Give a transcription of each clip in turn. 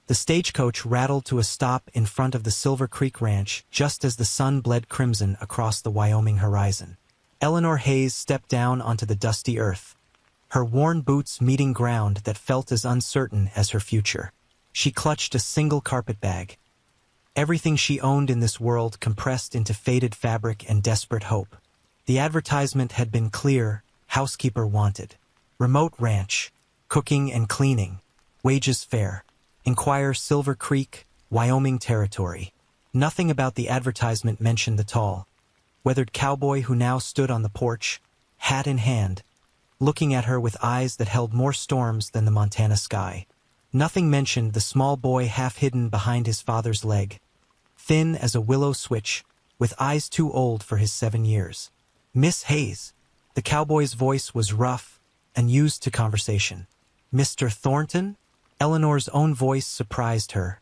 The stagecoach rattled to a stop in front of the Silver Creek Ranch just as the sun bled crimson across the Wyoming horizon. Eleanor Hayes stepped down onto the dusty earth, her worn boots meeting ground that felt as uncertain as her future. She clutched a single carpet bag. Everything she owned in this world compressed into faded fabric and desperate hope. The advertisement had been clear: housekeeper wanted. Remote ranch, cooking and cleaning, wages fair. Inquire Silver Creek, Wyoming territory. Nothing about the advertisement mentioned the tall, weathered cowboy who now stood on the porch, hat in hand, looking at her with eyes that held more storms than the Montana sky. Nothing mentioned the small boy half hidden behind his father's leg, thin as a willow switch, with eyes too old for his 7 years. Miss Hayes. The cowboy's voice was rough and used to conversation. Mr. Thornton? Eleanor's own voice surprised her,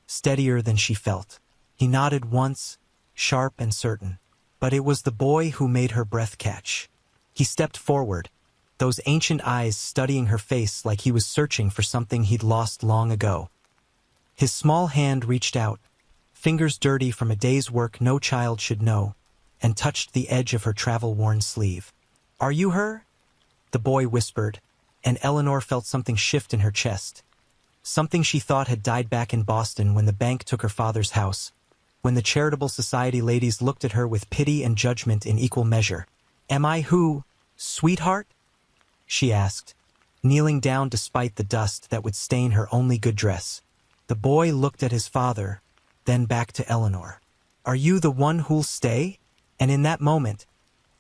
steadier than she felt. He nodded once, sharp and certain. But it was the boy who made her breath catch. He stepped forward, those ancient eyes studying her face like he was searching for something he'd lost long ago. His small hand reached out, fingers dirty from a day's work no child should know, and touched the edge of her travel-worn sleeve. "Are you her?" the boy whispered, and Eleanor felt something shift in her chest. Something she thought had died back in Boston when the bank took her father's house, when the charitable society ladies looked at her with pity and judgment in equal measure. "Am I who, sweetheart?" she asked, kneeling down despite the dust that would stain her only good dress. The boy looked at his father, then back to Eleanor. "Are you the one who'll stay?" And in that moment,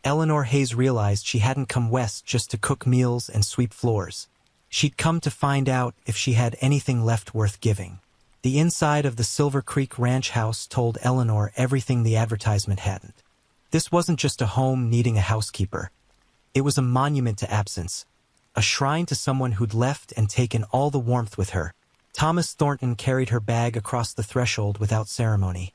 Eleanor Hayes realized she hadn't come west just to cook meals and sweep floors. She'd come to find out if she had anything left worth giving. The inside of the Silver Creek Ranch house told Eleanor everything the advertisement hadn't. This wasn't just a home needing a housekeeper. It was a monument to absence, a shrine to someone who'd left and taken all the warmth with her. Thomas Thornton carried her bag across the threshold without ceremony,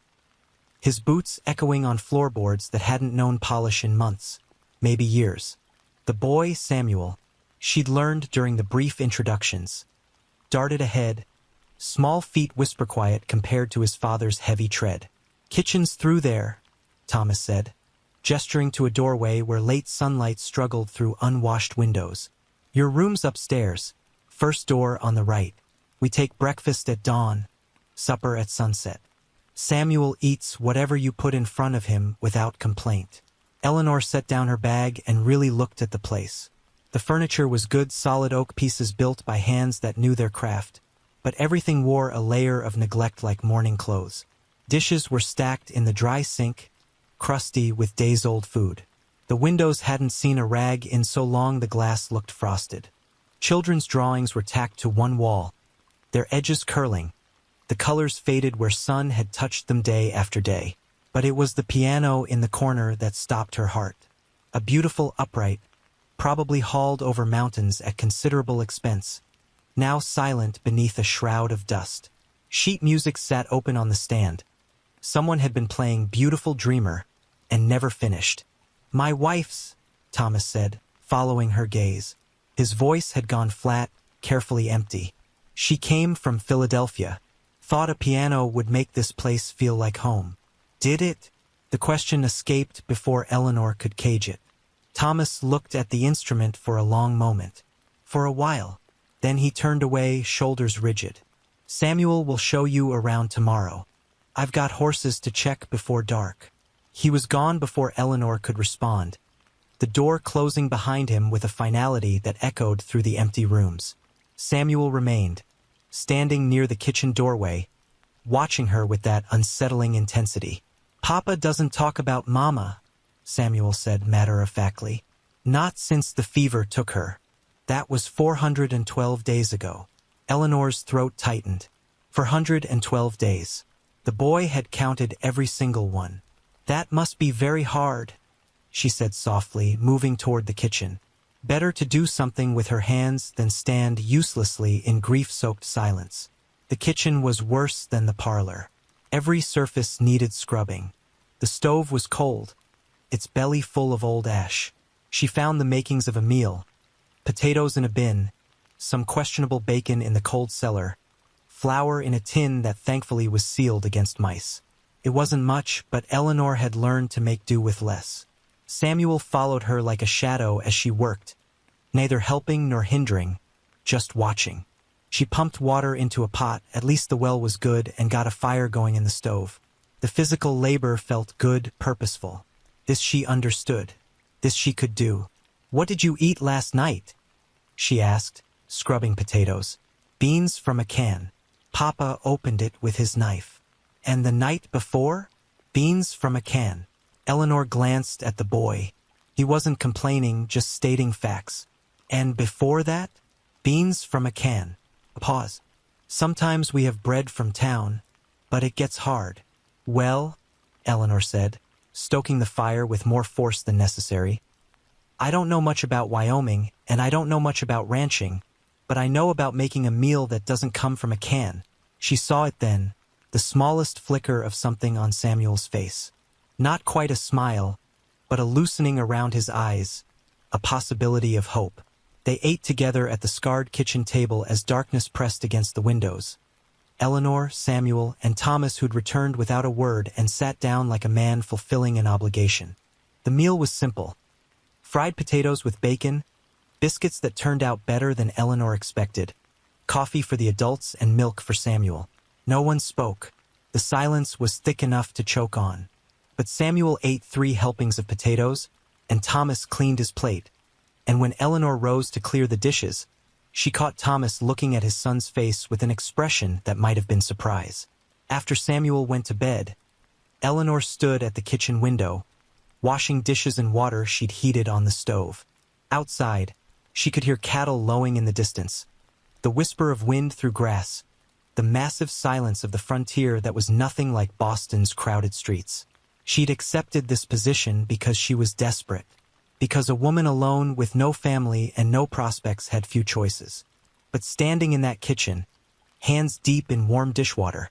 his boots echoing on floorboards that hadn't known polish in months, maybe years. The boy, Samuel, she'd learned during the brief introductions, darted ahead, small feet whisper quiet compared to his father's heavy tread. "Kitchen's through there," Thomas said, gesturing to a doorway where late sunlight struggled through unwashed windows. "Your room's upstairs, first door on the right. We take breakfast at dawn, supper at sunset. Samuel eats whatever you put in front of him without complaint." Eleanor set down her bag and really looked at the place. The furniture was good, solid oak pieces built by hands that knew their craft, but everything wore a layer of neglect like mourning clothes. Dishes were stacked in the dry sink, crusty with days-old food. The windows hadn't seen a rag in so long the glass looked frosted. Children's drawings were tacked to one wall, their edges curling, the colors faded where sun had touched them day after day. But it was the piano in the corner that stopped her heart. A beautiful upright, probably hauled over mountains at considerable expense, now silent beneath a shroud of dust. Sheet music sat open on the stand. Someone had been playing Beautiful Dreamer and never finished. "My wife's," Thomas said, following her gaze. His voice had gone flat, carefully empty. "She came from Philadelphia. Thought a piano would make this place feel like home." "Did it?" The question escaped before Eleanor could cage it. Thomas looked at the instrument for a long moment. For a while. Then he turned away, shoulders rigid. "Samuel will show you around tomorrow. I've got horses to check before dark." He was gone before Eleanor could respond, the door closing behind him with a finality that echoed through the empty rooms. Samuel remained, standing near the kitchen doorway, watching her with that unsettling intensity. "Papa doesn't talk about Mama," Samuel said matter-of-factly. "Not since the fever took her. That was 412 days ago." Eleanor's throat tightened. 412 days. The boy had counted every single one. "That must be very hard," she said softly, moving toward the kitchen. Better to do something with her hands than stand uselessly in grief-soaked silence. The kitchen was worse than the parlor. Every surface needed scrubbing. The stove was cold, its belly full of old ash. She found the makings of a meal: potatoes in a bin, some questionable bacon in the cold cellar, flour in a tin that thankfully was sealed against mice. It wasn't much, but Eleanor had learned to make do with less. Samuel followed her like a shadow as she worked, neither helping nor hindering, just watching. She pumped water into a pot, at least the well was good, and got a fire going in the stove. The physical labor felt good, purposeful. This she understood. This she could do. "What did you eat last night?" she asked, scrubbing potatoes. "Beans from a can." Papa opened it with his knife. "And the night before?" "Beans from a can." Eleanor glanced at the boy. He wasn't complaining, just stating facts. "And before that?" "Beans from a can." A pause. "Sometimes we have bread from town, but it gets hard." "Well," Eleanor said, stoking the fire with more force than necessary, "I don't know much about Wyoming, and I don't know much about ranching, but I know about making a meal that doesn't come from a can." She saw it then, the smallest flicker of something on Samuel's face. Not quite a smile, but a loosening around his eyes, a possibility of hope. They ate together at the scarred kitchen table as darkness pressed against the windows. Eleanor, Samuel, and Thomas, who'd returned without a word and sat down like a man fulfilling an obligation. The meal was simple. Fried potatoes with bacon, biscuits that turned out better than Eleanor expected, coffee for the adults and milk for Samuel. No one spoke. The silence was thick enough to choke on. But Samuel ate 3 helpings of potatoes, and Thomas cleaned his plate. And when Eleanor rose to clear the dishes, she caught Thomas looking at his son's face with an expression that might have been surprise. After Samuel went to bed, Eleanor stood at the kitchen window, washing dishes in water she'd heated on the stove. Outside, she could hear cattle lowing in the distance, the whisper of wind through grass, the massive silence of the frontier that was nothing like Boston's crowded streets. She'd accepted this position because she was desperate, because a woman alone with no family and no prospects had few choices. But standing in that kitchen, hands deep in warm dishwater,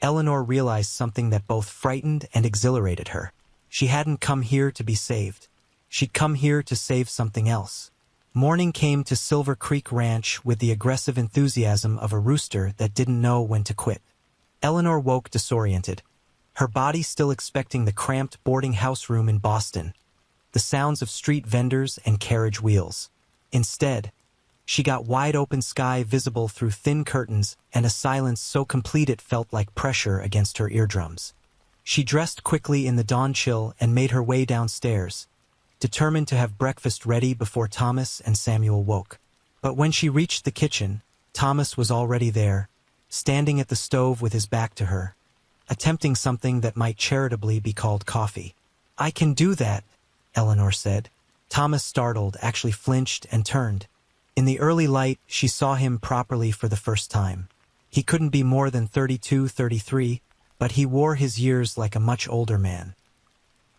Eleanor realized something that both frightened and exhilarated her. She hadn't come here to be saved. She'd come here to save something else. Morning came to Silver Creek Ranch with the aggressive enthusiasm of a rooster that didn't know when to quit. Eleanor woke disoriented, her body still expecting the cramped boarding house room in Boston, the sounds of street vendors and carriage wheels. Instead, she got wide-open sky visible through thin curtains and a silence so complete it felt like pressure against her eardrums. She dressed quickly in the dawn chill and made her way downstairs, determined to have breakfast ready before Thomas and Samuel woke. But when she reached the kitchen, Thomas was already there, standing at the stove with his back to her, attempting something that might charitably be called coffee. "I can do that," Eleanor said. Thomas, startled, actually flinched and turned. In the early light, she saw him properly for the first time. He couldn't be more than 32, 33, but he wore his years like a much older man.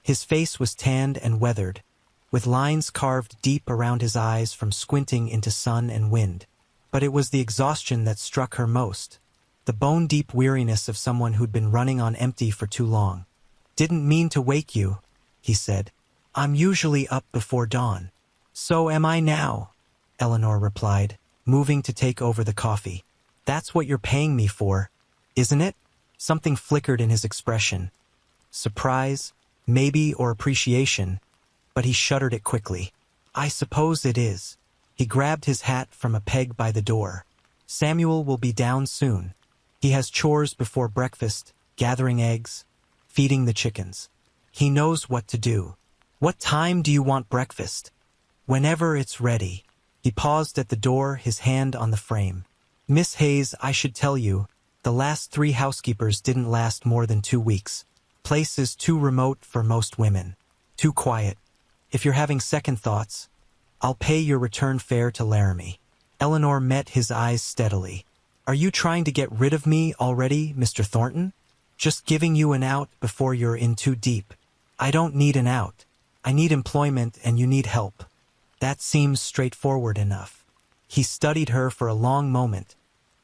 His face was tanned and weathered, with lines carved deep around his eyes from squinting into sun and wind. But it was the exhaustion that struck her most, the bone-deep weariness of someone who'd been running on empty for too long. "Didn't mean to wake you," he said. "I'm usually up before dawn." "So am I now," Eleanor replied, moving to take over the coffee. "That's what you're paying me for, isn't it?" Something flickered in his expression. Surprise, maybe, or appreciation, but he shuttered it quickly. "I suppose it is." He grabbed his hat from a peg by the door. "Samuel will be down soon. He has chores before breakfast, gathering eggs, feeding the chickens. He knows what to do." "What time do you want breakfast?" "Whenever it's ready." He paused at the door, his hand on the frame. "Miss Hayes, I should tell you, the last 3 housekeepers didn't last more than 2 weeks. Place is too remote for most women. Too quiet. If you're having second thoughts, I'll pay your return fare to Laramie." Eleanor met his eyes steadily. "Are you trying to get rid of me already, Mr. Thornton? Just giving you an out before you're in too deep." "I don't need an out. I need employment and you need help." That seems straightforward enough. He studied her for a long moment,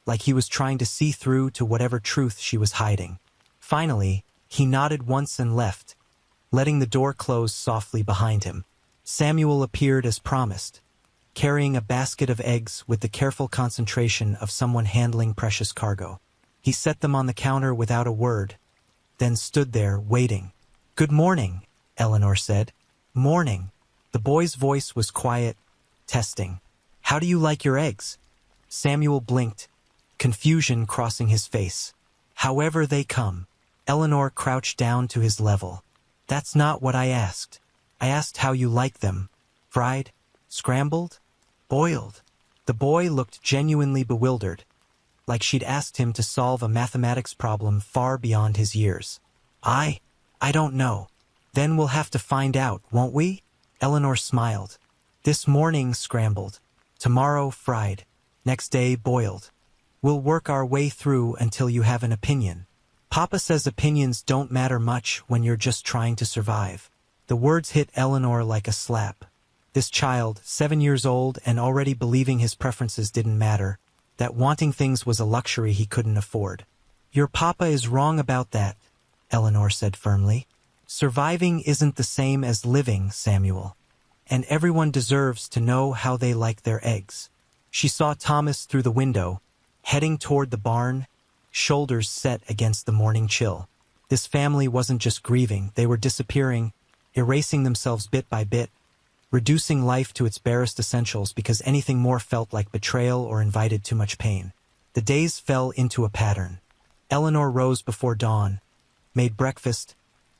like he was trying to see through to whatever truth she was hiding. Finally, he nodded once and left, letting the door close softly behind him. Samuel appeared as promised, carrying a basket of eggs with the careful concentration of someone handling precious cargo. He set them on the counter without a word, then stood there, waiting. "Good morning," Eleanor said. "Morning." The boy's voice was quiet, testing. "How do you like your eggs?" Samuel blinked, confusion crossing his face. "However they come." Eleanor crouched down to his level. "That's not what I asked. I asked how you like them. Fried? Scrambled? Boiled?" The boy looked genuinely bewildered, like she'd asked him to solve a mathematics problem far beyond his years. I don't know. Then we'll have to find out, won't we?" Eleanor smiled. "This morning scrambled. Tomorrow fried. Next day boiled. We'll work our way through until you have an opinion. Papa says opinions don't matter much when you're just trying to survive." The words hit Eleanor like a slap. This child, 7 years old and already believing his preferences didn't matter, that wanting things was a luxury he couldn't afford. "Your papa is wrong about that," Eleanor said firmly. "Surviving isn't the same as living, Samuel. And everyone deserves to know how they like their eggs." She saw Thomas through the window, heading toward the barn, shoulders set against the morning chill. This family wasn't just grieving, they were disappearing, erasing themselves bit by bit, reducing life to its barest essentials because anything more felt like betrayal or invited too much pain. The days fell into a pattern. Eleanor rose before dawn, made breakfast,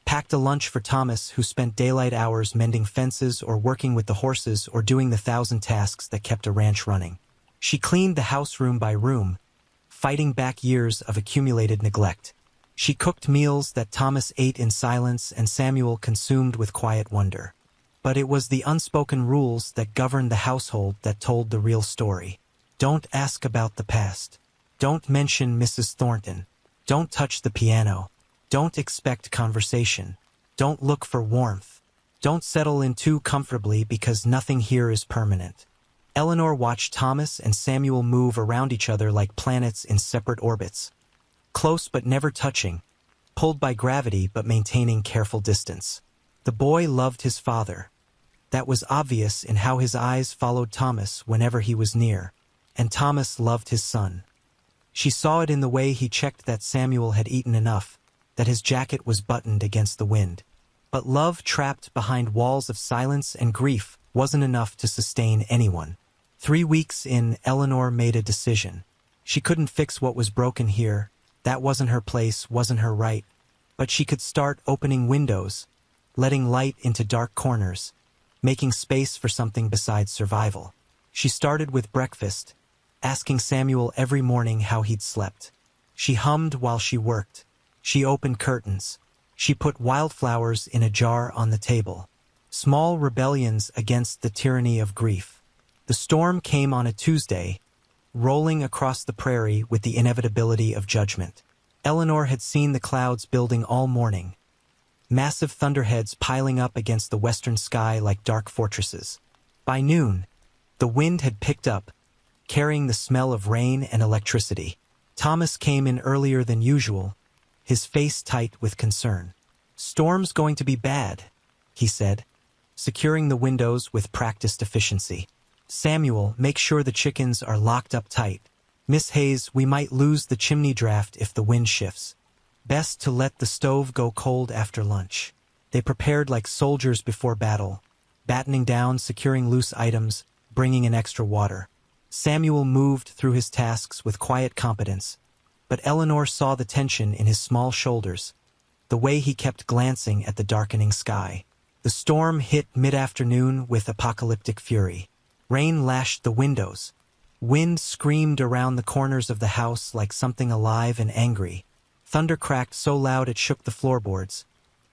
packed a lunch for Thomas, who spent daylight hours mending fences or working with the horses or doing the 1,000 tasks that kept a ranch running. She cleaned the house room by room, fighting back years of accumulated neglect. She cooked meals that Thomas ate in silence and Samuel consumed with quiet wonder. But it was the unspoken rules that governed the household that told the real story. Don't ask about the past. Don't mention Mrs. Thornton. Don't touch the piano. Don't expect conversation. Don't look for warmth. Don't settle in too comfortably because nothing here is permanent. Eleanor watched Thomas and Samuel move around each other like planets in separate orbits. Close but never touching, pulled by gravity but maintaining careful distance. The boy loved his father. That was obvious in how his eyes followed Thomas whenever he was near, and Thomas loved his son. She saw it in the way he checked that Samuel had eaten enough, that his jacket was buttoned against the wind. But love trapped behind walls of silence and grief wasn't enough to sustain anyone. 3 weeks in, Eleanor made a decision. She couldn't fix what was broken here. That wasn't her place, wasn't her right. But she could start opening windows, letting light into dark corners, making space for something besides survival. She started with breakfast, asking Samuel every morning how he'd slept. She hummed while she worked. She opened curtains. She put wildflowers in a jar on the table. Small rebellions against the tyranny of grief. The storm came on a Tuesday, rolling across the prairie with the inevitability of judgment. Eleanor had seen the clouds building all morning, massive thunderheads piling up against the western sky like dark fortresses. By noon, the wind had picked up, carrying the smell of rain and electricity. Thomas came in earlier than usual, his face tight with concern. "Storm's going to be bad," he said, securing the windows with practiced efficiency. "Samuel, make sure the chickens are locked up tight. Miss Hayes, we might lose the chimney draft if the wind shifts. Best to let the stove go cold after lunch." They prepared like soldiers before battle, battening down, securing loose items, bringing in extra water. Samuel moved through his tasks with quiet competence, but Eleanor saw the tension in his small shoulders, the way he kept glancing at the darkening sky. The storm hit mid-afternoon with apocalyptic fury. Rain lashed the windows. Wind screamed around the corners of the house like something alive and angry. Thunder cracked so loud it shook the floorboards,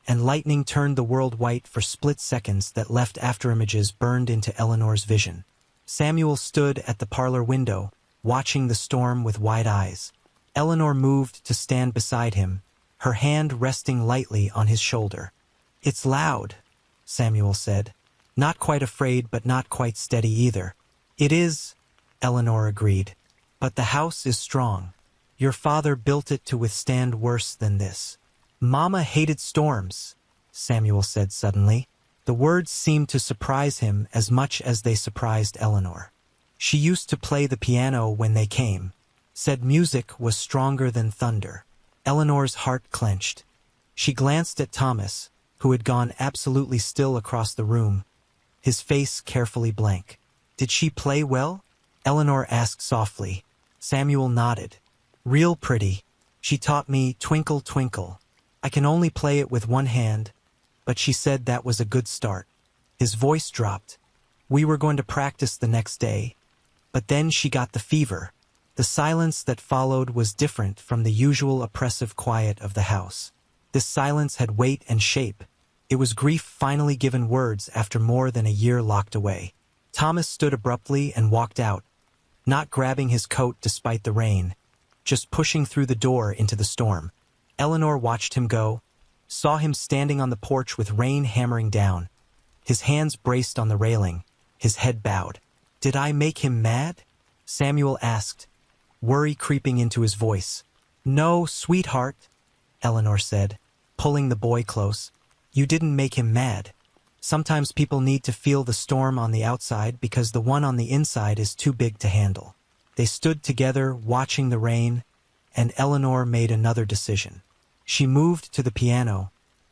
and lightning turned the world white for split seconds that left afterimages burned into Eleanor's vision. Samuel stood at the parlor window, watching the storm with wide eyes. Eleanor moved to stand beside him, her hand resting lightly on his shoulder. "It's loud," Samuel said. "Not quite afraid, but not quite steady either." "It is," Eleanor agreed. "But the house is strong. Your father built it to withstand worse than this." "Mama hated storms," Samuel said suddenly. The words seemed to surprise him as much as they surprised Eleanor. She used to play the piano when they came, said music was stronger than thunder. Eleanor's heart clenched. She glanced at Thomas, who had gone absolutely still across the room, his face carefully blank. Did she play well? Eleanor asked softly. Samuel nodded. Real pretty. She taught me Twinkle Twinkle. I can only play it with one hand, but she said that was a good start. His voice dropped. We were going to practice the next day, but then she got the fever. The silence that followed was different from the usual oppressive quiet of the house. This silence had weight and shape. It was grief finally given words after more than a year locked away. Thomas stood abruptly and walked out, not grabbing his coat despite the rain, just pushing through the door into the storm. Eleanor watched him go, saw him standing on the porch with rain hammering down, his hands braced on the railing, his head bowed. Did I make him mad? Samuel asked, worry creeping into his voice. No, sweetheart, Eleanor said, pulling the boy close. You didn't make him mad. Sometimes people need to feel the storm on the outside because the one on the inside is too big to handle. They stood together, watching the rain, and Eleanor made another decision. She moved to the piano,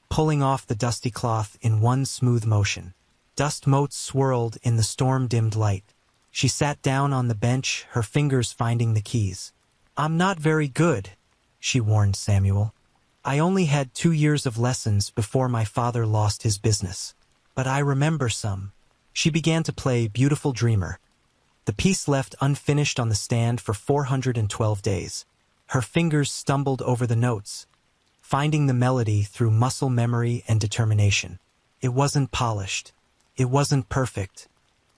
pulling off the dusty cloth in one smooth motion. Dust motes swirled in the storm-dimmed light. She sat down on the bench, her fingers finding the keys. I'm not very good, she warned Samuel. I only had 2 years of lessons before my father lost his business. But I remember some. She began to play Beautiful Dreamer. The piece left unfinished on the stand for 412 days. Her fingers stumbled over the notes, finding the melody through muscle memory and determination. It wasn't polished. It wasn't perfect.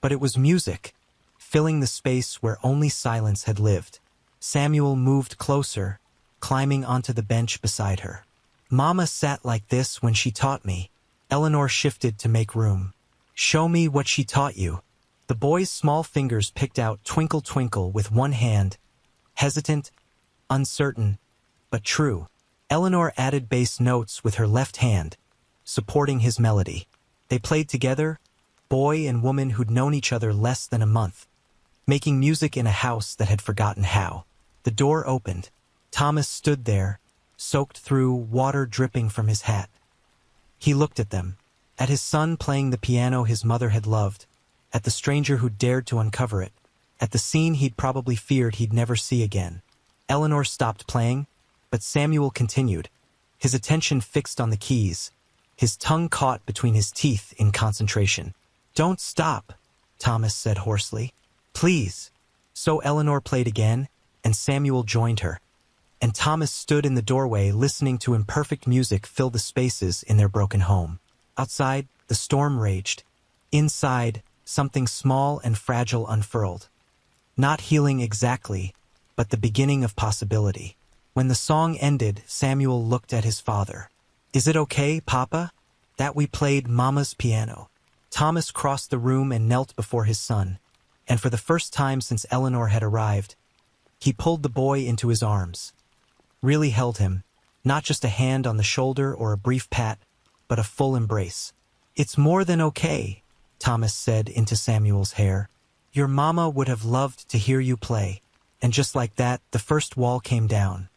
But it was music, filling the space where only silence had lived. Samuel moved closer, climbing onto the bench beside her. Mama sat like this when she taught me. Eleanor shifted to make room. Show me what she taught you. The boy's small fingers picked out Twinkle Twinkle with one hand, hesitant, uncertain, but true. Eleanor added bass notes with her left hand, supporting his melody. They played together, boy and woman who'd known each other less than a month, making music in a house that had forgotten how. The door opened. Thomas stood there, soaked through, water dripping from his hat. He looked at them, at his son playing the piano his mother had loved, at the stranger who dared to uncover it, at the scene he'd probably feared he'd never see again. Eleanor stopped playing, but Samuel continued, his attention fixed on the keys, his tongue caught between his teeth in concentration. Don't stop, Thomas said hoarsely. Please. So Eleanor played again, and Samuel joined her. And Thomas stood in the doorway listening to imperfect music fill the spaces in their broken home. Outside, the storm raged. Inside, something small and fragile unfurled. Not healing exactly, but the beginning of possibility. When the song ended, Samuel looked at his father. Is it okay, Papa, that we played Mama's piano? Thomas crossed the room and knelt before his son, and for the first time since Eleanor had arrived, he pulled the boy into his arms. Really held him, not just a hand on the shoulder or a brief pat, but a full embrace. It's more than okay, Thomas said into Samuel's hair. Your mama would have loved to hear you play. And just like that, the first wall came down.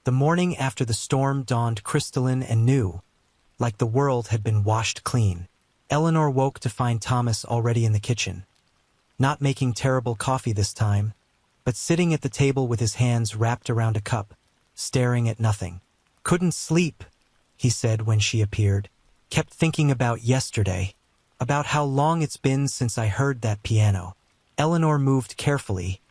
The morning after the storm dawned crystalline and new, like the world had been washed clean. Eleanor woke to find Thomas already in the kitchen. Not making terrible coffee this time, but sitting at the table with his hands wrapped around a cup, staring at nothing. Couldn't sleep, he said when she appeared. Kept thinking about yesterday, about how long it's been since I heard that piano. Eleanor moved carefully,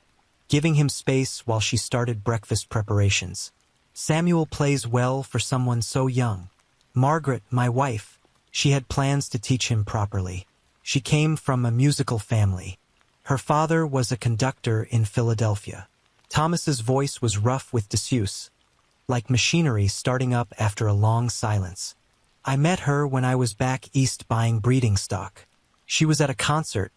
giving him space while she started breakfast preparations. Samuel plays well for someone so young. Margaret, my wife, she had plans to teach him properly. She came from a musical family. Her father was a conductor in Philadelphia. Thomas's voice was rough with disuse, like machinery starting up after a long silence. I met her when I was back east buying breeding stock. She was at a concert,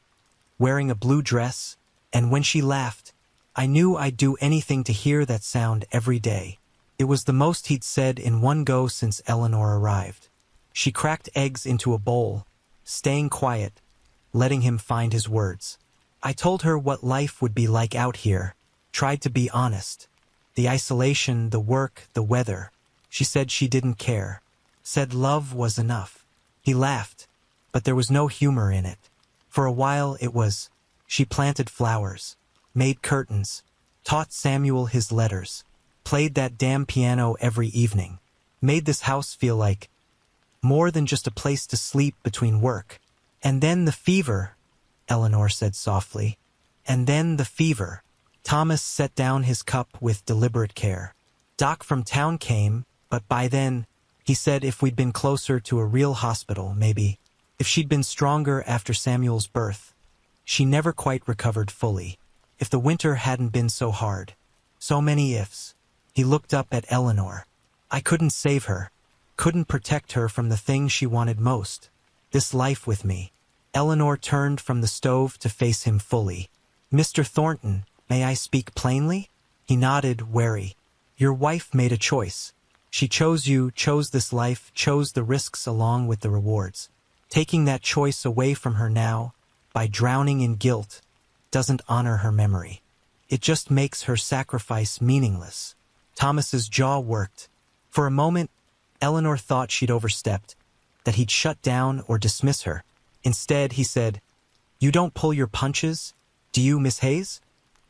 wearing a blue dress, and when she laughed, I knew I'd do anything to hear that sound every day. It was the most he'd said in one go since Eleanor arrived. She cracked eggs into a bowl, staying quiet, letting him find his words. I told her what life would be like out here, tried to be honest. The isolation, the work, the weather. She said she didn't care, said love was enough. He laughed, but there was no humor in it. For a while it was. She planted flowers, made curtains, taught Samuel his letters, played that damn piano every evening, made this house feel like more than just a place to sleep between work. And then the fever, Eleanor said softly. And then the fever. Thomas set down his cup with deliberate care. Doc from town came, but by then, he said if we'd been closer to a real hospital, maybe. If she'd been stronger after Samuel's birth. She never quite recovered fully. If the winter hadn't been so hard. So many ifs. He looked up at Eleanor. I couldn't save her. Couldn't protect her from the thing she wanted most. This life with me. Eleanor turned from the stove to face him fully. Mr. Thornton, may I speak plainly? He nodded, wary. Your wife made a choice. She chose you, chose this life, chose the risks along with the rewards. Taking that choice away from her now, by drowning in guilt, doesn't honor her memory. It just makes her sacrifice meaningless. Thomas's jaw worked. For a moment, Eleanor thought she'd overstepped, that he'd shut down or dismiss her. Instead, he said, You don't pull your punches, do you, Miss Hayes?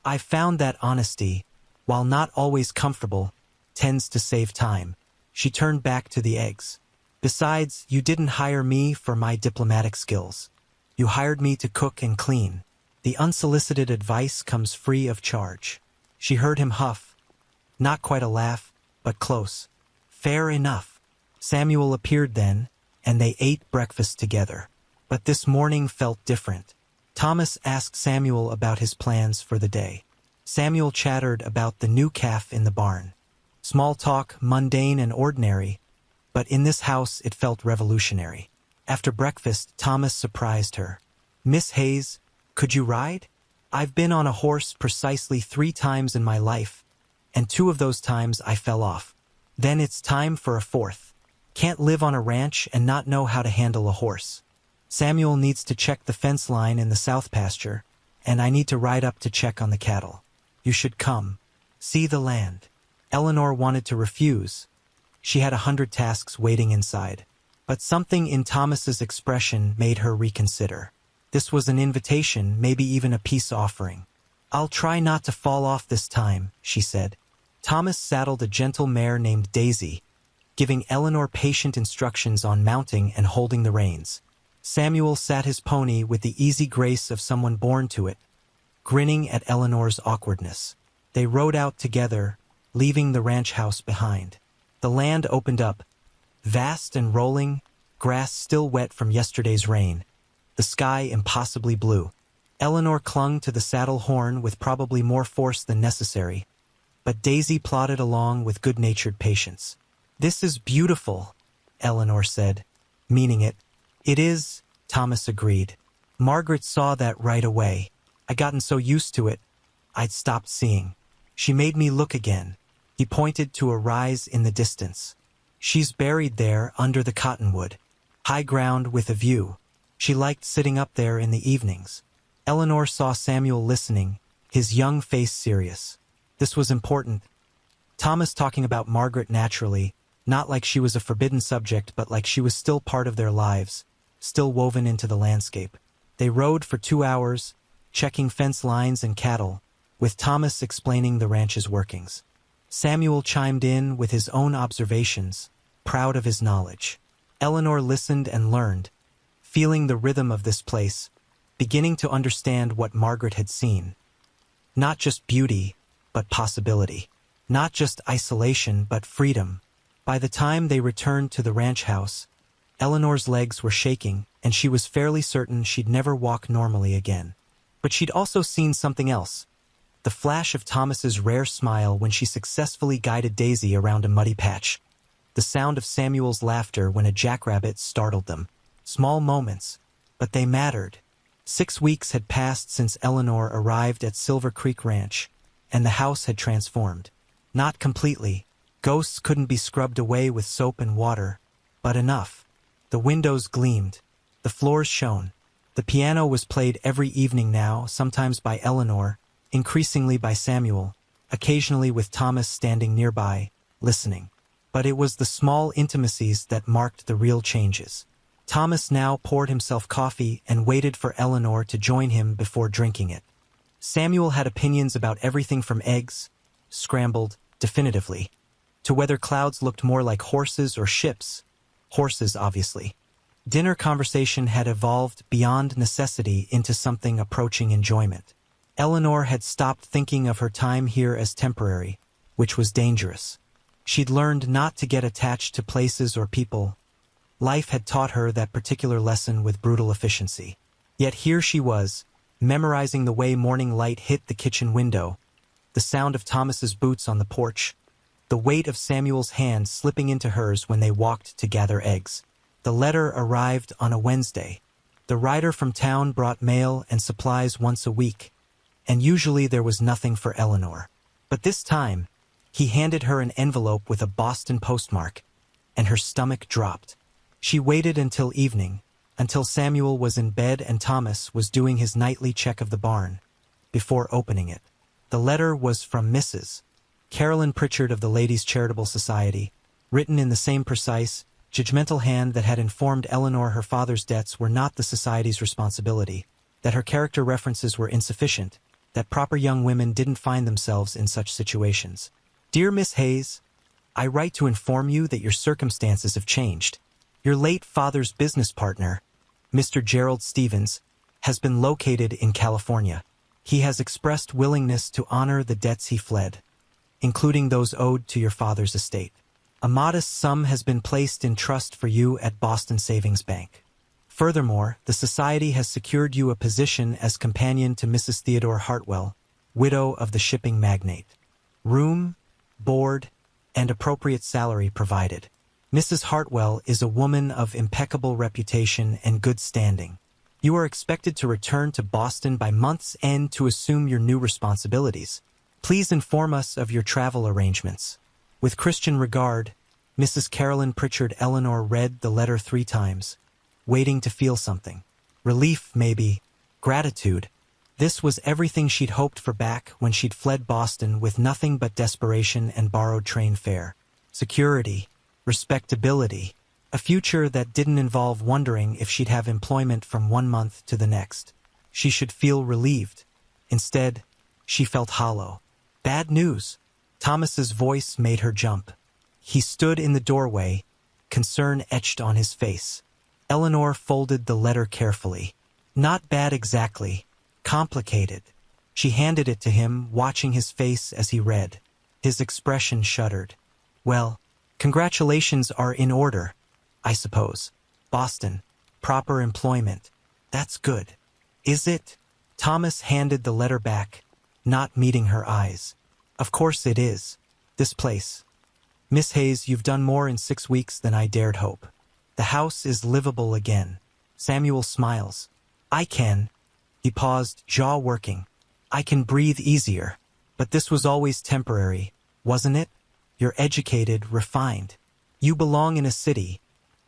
I've found that honesty, while not always comfortable, tends to save time. She turned back to the eggs. Besides, you didn't hire me for my diplomatic skills. You hired me to cook and clean. The unsolicited advice comes free of charge. She heard him huff. Not quite a laugh, but close. Fair enough. Samuel appeared then, and they ate breakfast together. But this morning felt different. Thomas asked Samuel about his plans for the day. Samuel chattered about the new calf in the barn. Small talk, mundane and ordinary, but in this house it felt revolutionary. After breakfast, Thomas surprised her. Miss Hayes, could you ride? I've been on a horse precisely 3 times in my life, and 2 of those times I fell off. Then it's time for a 4th. Can't live on a ranch and not know how to handle a horse. Samuel needs to check the fence line in the south pasture, and I need to ride up to check on the cattle. You should come. See the land. Eleanor wanted to refuse. She had 100 tasks waiting inside. But something in Thomas's expression made her reconsider. This was an invitation, maybe even a peace offering. I'll try not to fall off this time, she said. Thomas saddled a gentle mare named Daisy, giving Eleanor patient instructions on mounting and holding the reins. Samuel sat his pony with the easy grace of someone born to it, grinning at Eleanor's awkwardness. They rode out together, leaving the ranch house behind. The land opened up, vast and rolling, grass still wet from yesterday's rain, the sky impossibly blue. Eleanor clung to the saddle horn with probably more force than necessary, but Daisy plodded along with good-natured patience. This is beautiful, Eleanor said, meaning it. It is, Thomas agreed. Margaret saw that right away. I'd gotten so used to it, I'd stopped seeing. She made me look again. He pointed to a rise in the distance. She's buried there under the cottonwood. High ground with a view. She liked sitting up there in the evenings. Eleanor saw Samuel listening, his young face serious. This was important. Thomas talking about Margaret naturally, not like she was a forbidden subject, but like she was still part of their lives, still woven into the landscape. They rode for 2 hours, checking fence lines and cattle, with Thomas explaining the ranch's workings. Samuel chimed in with his own observations, proud of his knowledge. Eleanor listened and learned, feeling the rhythm of this place, beginning to understand what Margaret had seen. Not just beauty, but possibility. Not just isolation, but freedom. By the time they returned to the ranch house, Eleanor's legs were shaking, and she was fairly certain she'd never walk normally again. But she'd also seen something else. The flash of Thomas's rare smile when she successfully guided Daisy around a muddy patch. The sound of Samuel's laughter when a jackrabbit startled them. Small moments, but they mattered. 6 weeks had passed since Eleanor arrived at Silver Creek Ranch, and the house had transformed. Not completely. Ghosts couldn't be scrubbed away with soap and water, but enough. The windows gleamed. The floors shone. The piano was played every evening now, sometimes by Eleanor, increasingly by Samuel, occasionally with Thomas standing nearby, listening. But it was the small intimacies that marked the real changes. Thomas now poured himself coffee and waited for Eleanor to join him before drinking it. Samuel had opinions about everything from eggs, scrambled, definitively, to whether clouds looked more like horses or ships. Horses, obviously. Dinner conversation had evolved beyond necessity into something approaching enjoyment. Eleanor had stopped thinking of her time here as temporary, which was dangerous. She'd learned not to get attached to places or people. Life had taught her that particular lesson with brutal efficiency. Yet here she was, memorizing the way morning light hit the kitchen window, the sound of Thomas's boots on the porch, the weight of Samuel's hand slipping into hers when they walked to gather eggs. The letter arrived on a Wednesday. The rider from town brought mail and supplies once a week, and usually there was nothing for Eleanor. But this time, he handed her an envelope with a Boston postmark, and her stomach dropped. She waited until evening, until Samuel was in bed and Thomas was doing his nightly check of the barn, before opening it. The letter was from Mrs. Carolyn Pritchard of the Ladies' Charitable Society, written in the same precise, judgmental hand that had informed Eleanor her father's debts were not the society's responsibility, that her character references were insufficient, that proper young women didn't find themselves in such situations. Dear Miss Hayes, I write to inform you that your circumstances have changed. Your late father's business partner, Mr. Gerald Stevens, has been located in California. He has expressed willingness to honor the debts he fled, including those owed to your father's estate. A modest sum has been placed in trust for you at Boston Savings Bank. Furthermore, the society has secured you a position as companion to Mrs. Theodore Hartwell, widow of the shipping magnate. Room, board, and appropriate salary provided. Mrs. Hartwell is a woman of impeccable reputation and good standing. You are expected to return to Boston by month's end to assume your new responsibilities. Please inform us of your travel arrangements. With Christian regard, Mrs. Carolyn Pritchard. Eleanor read the letter 3 times, waiting to feel something. Relief, maybe. Gratitude. This was everything she'd hoped for back when she'd fled Boston with nothing but desperation and borrowed train fare. Security. Respectability, a future that didn't involve wondering if she'd have employment from one month to the next. She should feel relieved. Instead, she felt hollow. Bad news. Thomas's voice made her jump. He stood in the doorway, concern etched on his face. Eleanor folded the letter carefully. Not bad exactly. Complicated. She handed it to him, watching his face as he read. His expression shuddered. Well, congratulations are in order, I suppose. Boston. Proper employment. That's good. Is it? Thomas handed the letter back, not meeting her eyes. Of course it is. This place. Miss Hayes, you've done more in 6 weeks than I dared hope. The house is livable again. Samuel smiles. I can. He paused, jaw working. I can breathe easier. But this was always temporary, wasn't it? You're educated, refined. You belong in a city,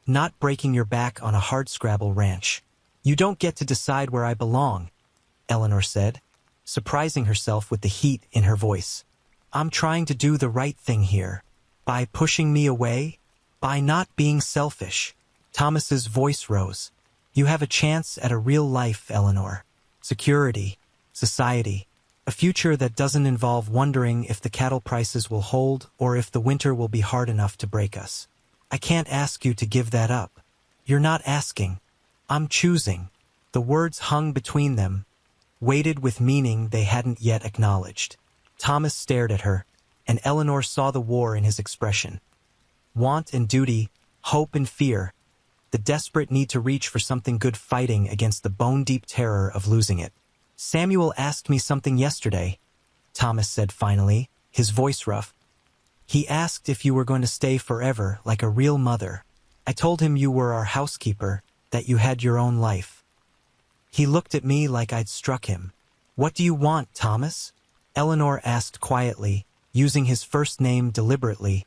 not breaking your back on a hardscrabble ranch. You don't get to decide where I belong, Eleanor said, surprising herself with the heat in her voice. I'm trying to do the right thing here. By pushing me away? By not being selfish. Thomas's voice rose. You have a chance at a real life, Eleanor. Security, society, a future that doesn't involve wondering if the cattle prices will hold or if the winter will be hard enough to break us. I can't ask you to give that up. You're not asking. I'm choosing. The words hung between them, weighted with meaning they hadn't yet acknowledged. Thomas stared at her, and Eleanor saw the war in his expression. Want and duty, hope and fear, the desperate need to reach for something good fighting against the bone-deep terror of losing it. Samuel asked me something yesterday, Thomas said finally, his voice rough. He asked if you were going to stay forever like a real mother. I told him you were our housekeeper, that you had your own life. He looked at me like I'd struck him. What do you want, Thomas? Eleanor asked quietly, using his first name deliberately,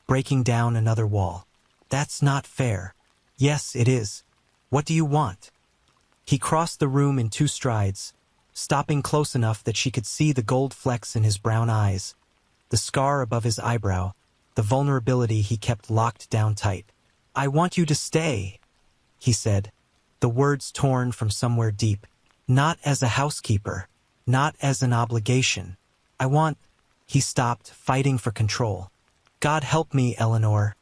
breaking down another wall. That's not fair. Yes, it is. What do you want? He crossed the room in 2 strides, stopping close enough that she could see the gold flecks in his brown eyes, the scar above his eyebrow, the vulnerability he kept locked down tight. I want you to stay, he said, the words torn from somewhere deep. Not as a housekeeper, not as an obligation. I want... He stopped, fighting for control. God help me, Eleanor.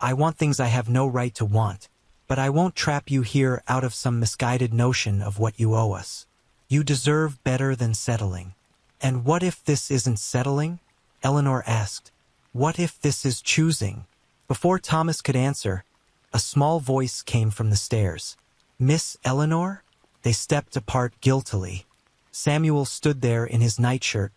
I want things I have no right to want, but I won't trap you here out of some misguided notion of what you owe us. You deserve better than settling. And what if this isn't settling? Eleanor asked. What if this is choosing? Before Thomas could answer, a small voice came from the stairs. Miss Eleanor? They stepped apart guiltily. Samuel stood there in his nightshirt,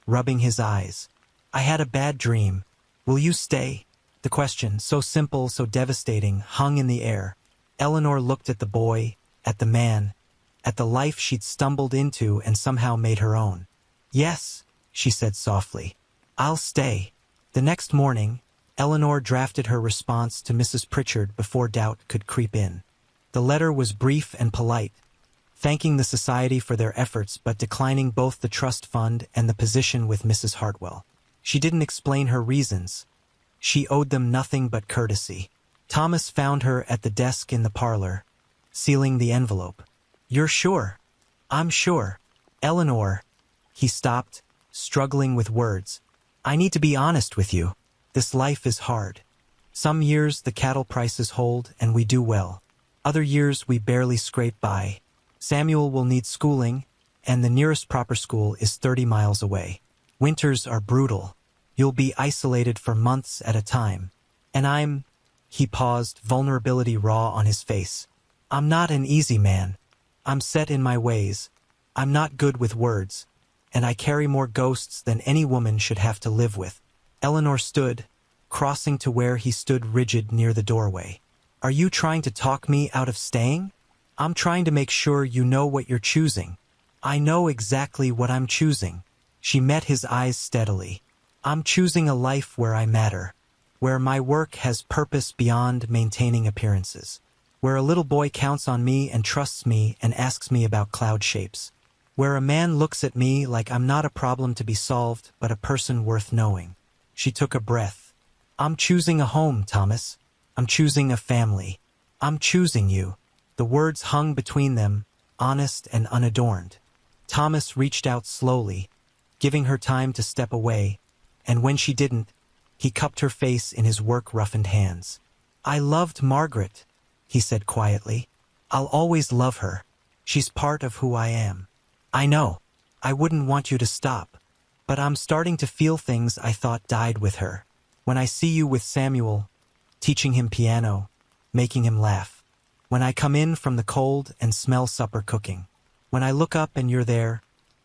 rubbing his eyes. I had a bad dream. Will you stay? The question, so simple, so devastating, hung in the air. Eleanor looked at the boy, at the man, at the life she'd stumbled into and somehow made her own. Yes, she said softly. I'll stay. The next morning, Eleanor drafted her response to Mrs. Pritchard before doubt could creep in. The letter was brief and polite, thanking the society for their efforts but declining both the trust fund and the position with Mrs. Hartwell. She didn't explain her reasons. She owed them nothing but courtesy. Thomas found her at the desk in the parlor, sealing the envelope. You're sure? I'm sure. Eleanor. He stopped, struggling with words. I need to be honest with you. This life is hard. Some years the cattle prices hold and we do well. Other years we barely scrape by. Samuel will need schooling, and the nearest proper school is 30 miles away. Winters are brutal. You'll be isolated for months at a time. And he paused, vulnerability raw on his face. I'm not an easy man. I'm set in my ways. I'm not good with words. And I carry more ghosts than any woman should have to live with. Eleanor stood, crossing to where he stood rigid near the doorway. Are you trying to talk me out of staying? I'm trying to make sure you know what you're choosing. I know exactly what I'm choosing. She met his eyes steadily. I'm choosing a life where I matter, where my work has purpose beyond maintaining appearances, where a little boy counts on me and trusts me and asks me about cloud shapes, where a man looks at me like I'm not a problem to be solved but a person worth knowing. She took a breath. I'm choosing a home, Thomas. I'm choosing a family. I'm choosing you. The words hung between them, honest and unadorned. Thomas reached out slowly, giving her time to step away, and when she didn't, he cupped her face in his work-roughened hands. I loved Margaret, he said quietly. I'll always love her. She's part of who I am. I know. I wouldn't want you to stop. But I'm starting to feel things I thought died with her. When I see you with Samuel, teaching him piano, making him laugh. When I come in from the cold and smell supper cooking. When I look up and you're there,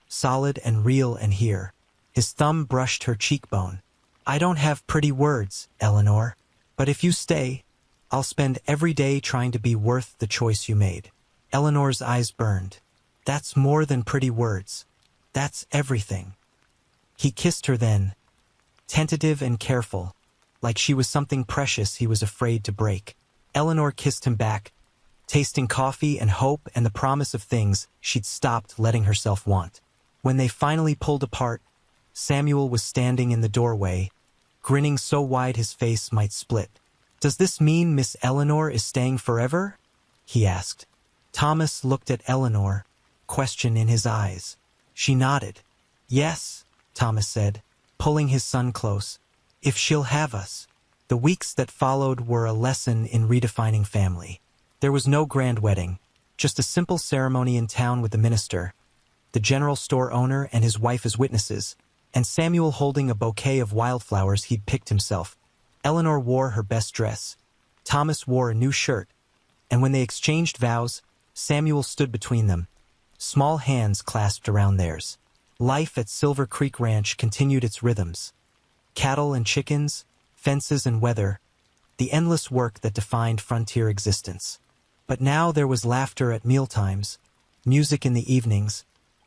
solid and real and here. His thumb brushed her cheekbone. I don't have pretty words, Eleanor. But if you stay, I'll spend every day trying to be worth the choice you made. Eleanor's eyes burned. That's more than pretty words. That's everything. He kissed her then, tentative and careful, like she was something precious he was afraid to break. Eleanor kissed him back, tasting coffee and hope and the promise of things she'd stopped letting herself want. When they finally pulled apart, Samuel was standing in the doorway, grinning so wide his face might split. Does this mean Miss Eleanor is staying forever? He asked. Thomas looked at Eleanor, question in his eyes. She nodded. Yes, Thomas said, pulling his son close. If she'll have us. The weeks that followed were a lesson in redefining family. There was no grand wedding, just a simple ceremony in town with the minister, the general store owner and his wife as witnesses, and Samuel holding a bouquet of wildflowers he'd picked himself. Eleanor wore her best dress. Thomas wore a new shirt, and when they exchanged vows, Samuel stood between them, small hands clasped around theirs. Life at Silver Creek Ranch continued its rhythms. Cattle and chickens, fences and weather, the endless work that defined frontier existence. But now there was laughter at mealtimes, music in the evenings,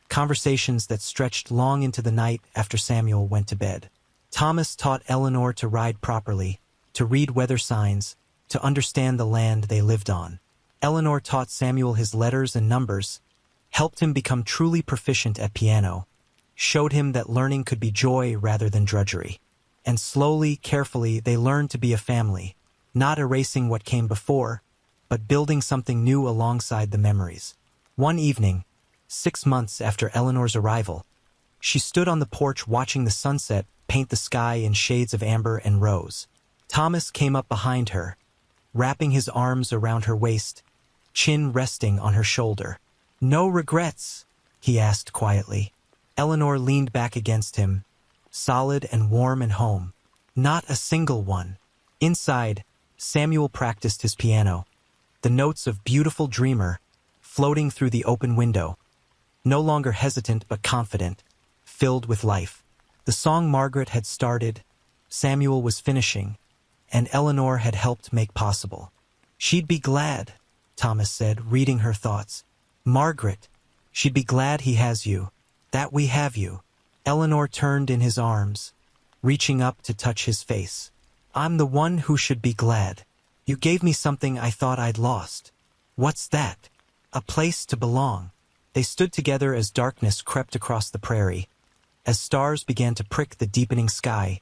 conversations that stretched long into the night after Samuel went to bed. Thomas taught Eleanor to ride properly, to read weather signs, to understand the land they lived on. Eleanor taught Samuel his letters and numbers, helped him become truly proficient at piano, showed him that learning could be joy rather than drudgery. And slowly, carefully, they learned to be a family, not erasing what came before, but building something new alongside the memories. One evening, 6 months after Eleanor's arrival, she stood on the porch watching the sunset paint the sky in shades of amber and rose. Thomas came up behind her, wrapping his arms around her waist, chin resting on her shoulder. "No regrets?" he asked quietly. Eleanor leaned back against him, solid and warm and home. "Not a single one." Inside, Samuel practiced his piano, the notes of Beautiful Dreamer floating through the open window, no longer hesitant but confident, filled with life. The song Margaret had started, Samuel was finishing, and Eleanor had helped make possible. "She'd be glad," Thomas said, reading her thoughts. "Margaret, she'd be glad he has you, that we have you." Eleanor turned in his arms, reaching up to touch his face. "I'm the one who should be glad. You gave me something I thought I'd lost." "What's that?" "A place to belong." They stood together as darkness crept across the prairie, as stars began to prick the deepening sky,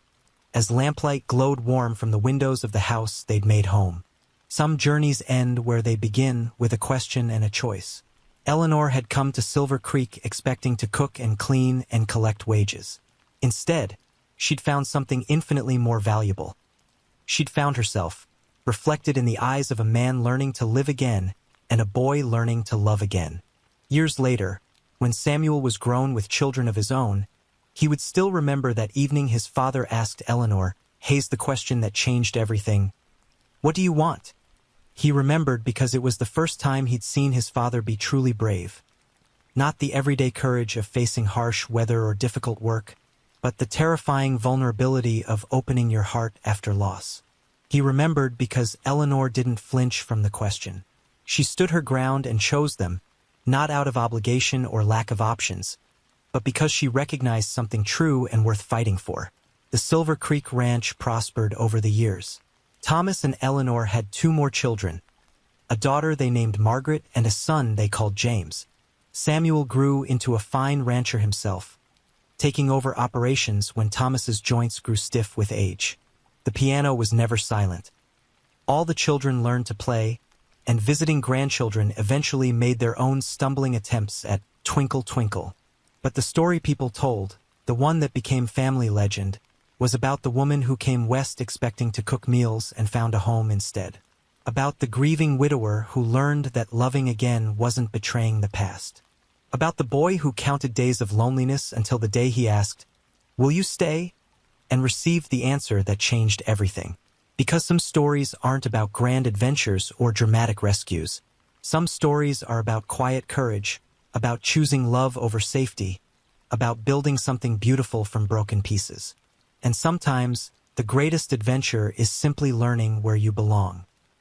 as lamplight glowed warm from the windows of the house they'd made home. Some journeys end where they begin, with a question and a choice. Eleanor had come to Silver Creek expecting to cook and clean and collect wages. Instead, she'd found something infinitely more valuable. She'd found herself, reflected in the eyes of a man learning to live again and a boy learning to love again. Years later, when Samuel was grown with children of his own, he would still remember that evening his father asked Eleanor, "Hayes, the question that changed everything. What do you want?" He remembered because it was the first time he'd seen his father be truly brave. Not the everyday courage of facing harsh weather or difficult work, but the terrifying vulnerability of opening your heart after loss. He remembered because Eleanor didn't flinch from the question. She stood her ground and chose them, not out of obligation or lack of options, but because she recognized something true and worth fighting for. The Silver Creek Ranch prospered over the years. Thomas and Eleanor had 2 more children, a daughter they named Margaret and a son they called James. Samuel grew into a fine rancher himself, taking over operations when Thomas's joints grew stiff with age. The piano was never silent. All the children learned to play, and visiting grandchildren eventually made their own stumbling attempts at Twinkle Twinkle. But the story people told, the one that became family legend, was about the woman who came west expecting to cook meals and found a home instead. About the grieving widower who learned that loving again wasn't betraying the past. About the boy who counted days of loneliness until the day he asked, "Will you stay?" and received the answer that changed everything. Because some stories aren't about grand adventures or dramatic rescues. Some stories are about quiet courage, about choosing love over safety, about building something beautiful from broken pieces. And sometimes, the greatest adventure is simply learning where you belong.